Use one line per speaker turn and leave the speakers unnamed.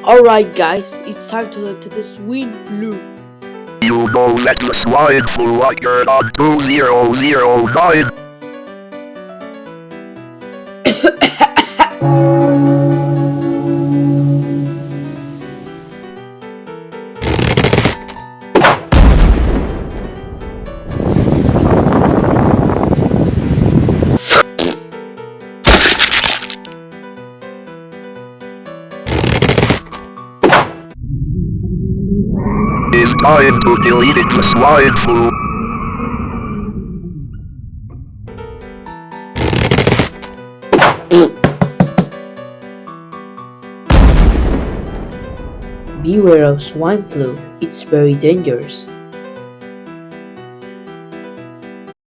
Alright guys, it's time to look at the swine flu.
You know that the swine flu occurred on 2009. It's time to delete the swine flu.
Beware of swine flu, it's very dangerous.